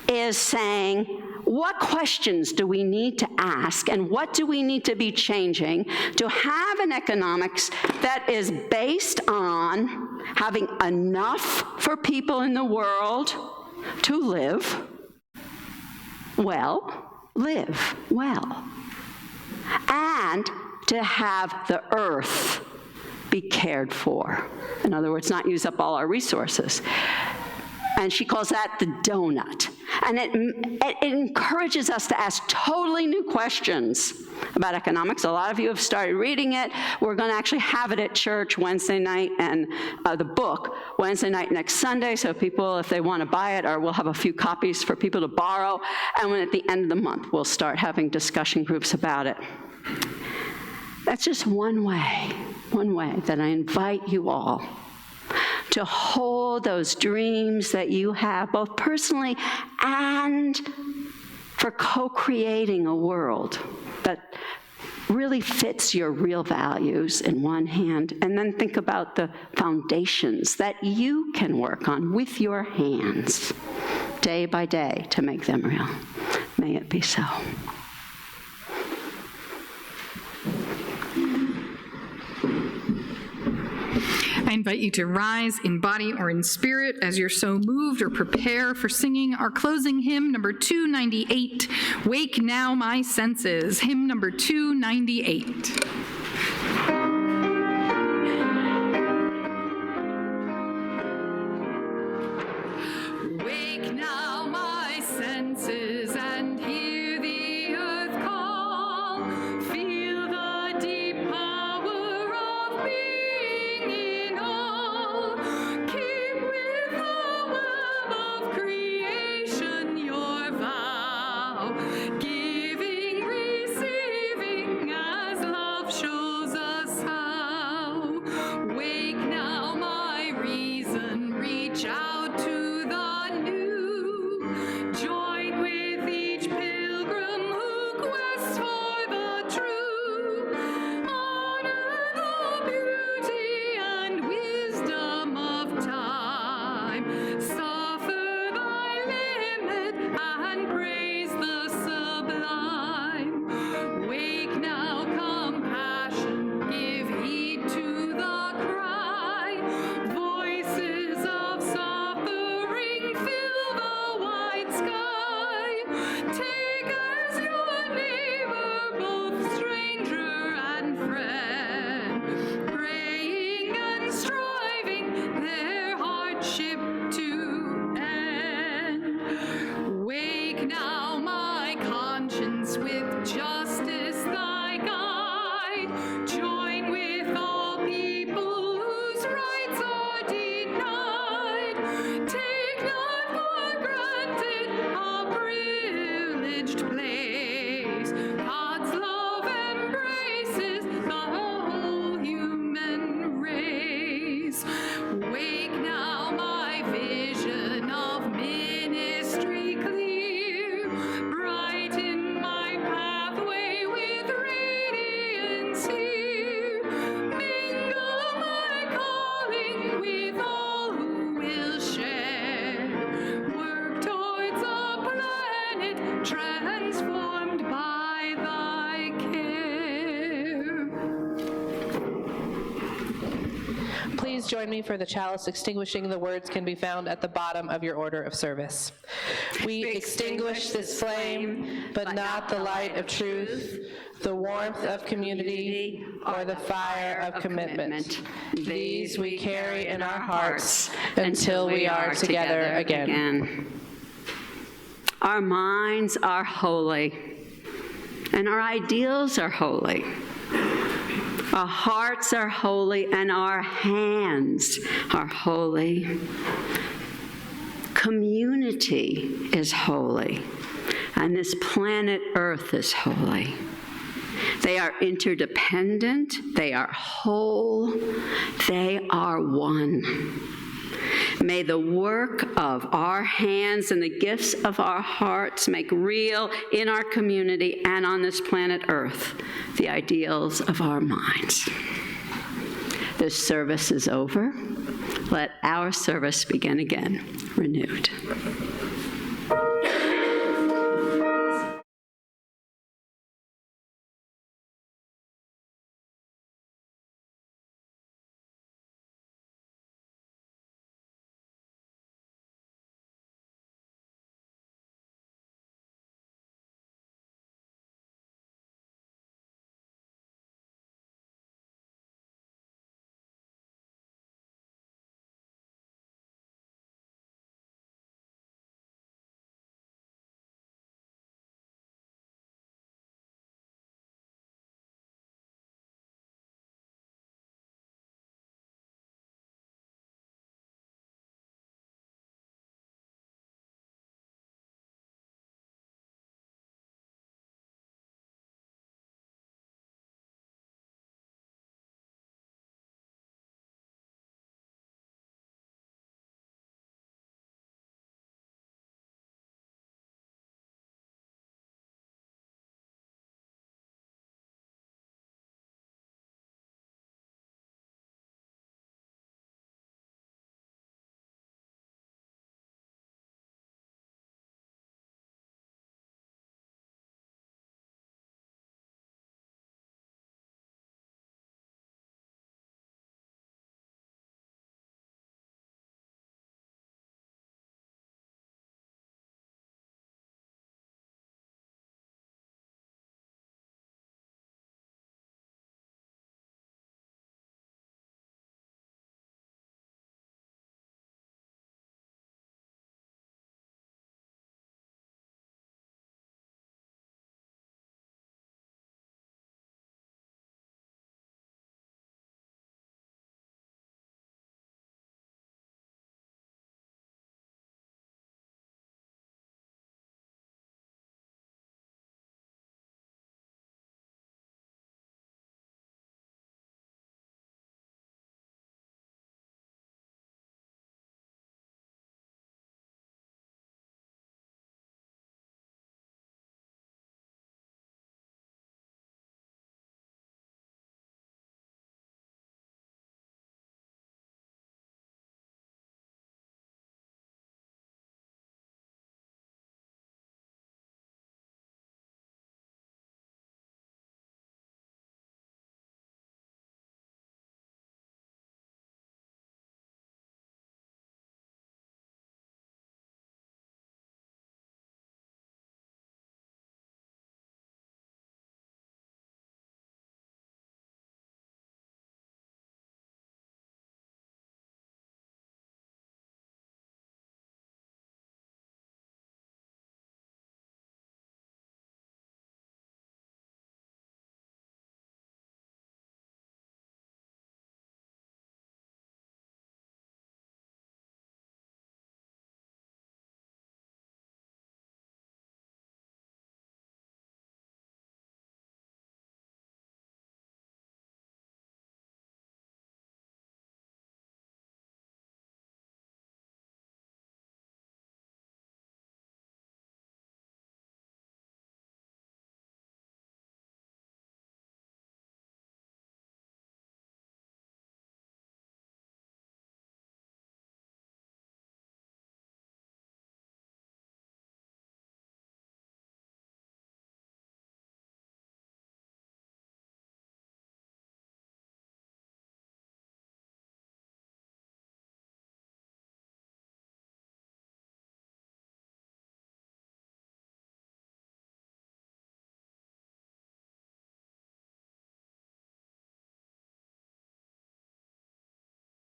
is saying, what questions do we need to ask, and what do we need to be changing to have an economics that is based on having enough for people in the world to live well, and to have the earth be cared for. In other words, not use up all our resources. And she calls that the donut. And it encourages us to ask totally new questions about economics. A lot of you have started reading it. We're going to actually have it at church Wednesday night, and the book Wednesday night next Sunday, so people, if they want to buy it, or we'll have a few copies for people to borrow. And when at the end of the month, we'll start having discussion groups about it. That's just one way that I invite you all to hold those dreams that you have, both personally and for co-creating a world that really fits your real values in one hand, and then think about the foundations that you can work on with your hands day by day to make them real. May it be so. I invite you to rise in body or in spirit as you're so moved, or prepare for singing our closing hymn, number 298, Wake Now My Senses, hymn number 298. Wake now my senses and hear the earth call. Feel the deep power of being in all. Keep with the web of creation your vow. Giving, receiving as love Please join me for the chalice extinguishing. The words can be found at the bottom of your order of service. We extinguish this flame, but not the light of truth, the warmth of community, or the fire of commitment. These we carry in our hearts until we are together again. Our minds are holy, and our ideals are holy. Our hearts are holy, and our hands are holy. Community is holy, and this planet Earth is holy. They are interdependent, they are whole, they are one. May the work of our hands and the gifts of our hearts make real in our community and on this planet Earth the ideals of our minds. This service is over. Let our service begin again, renewed.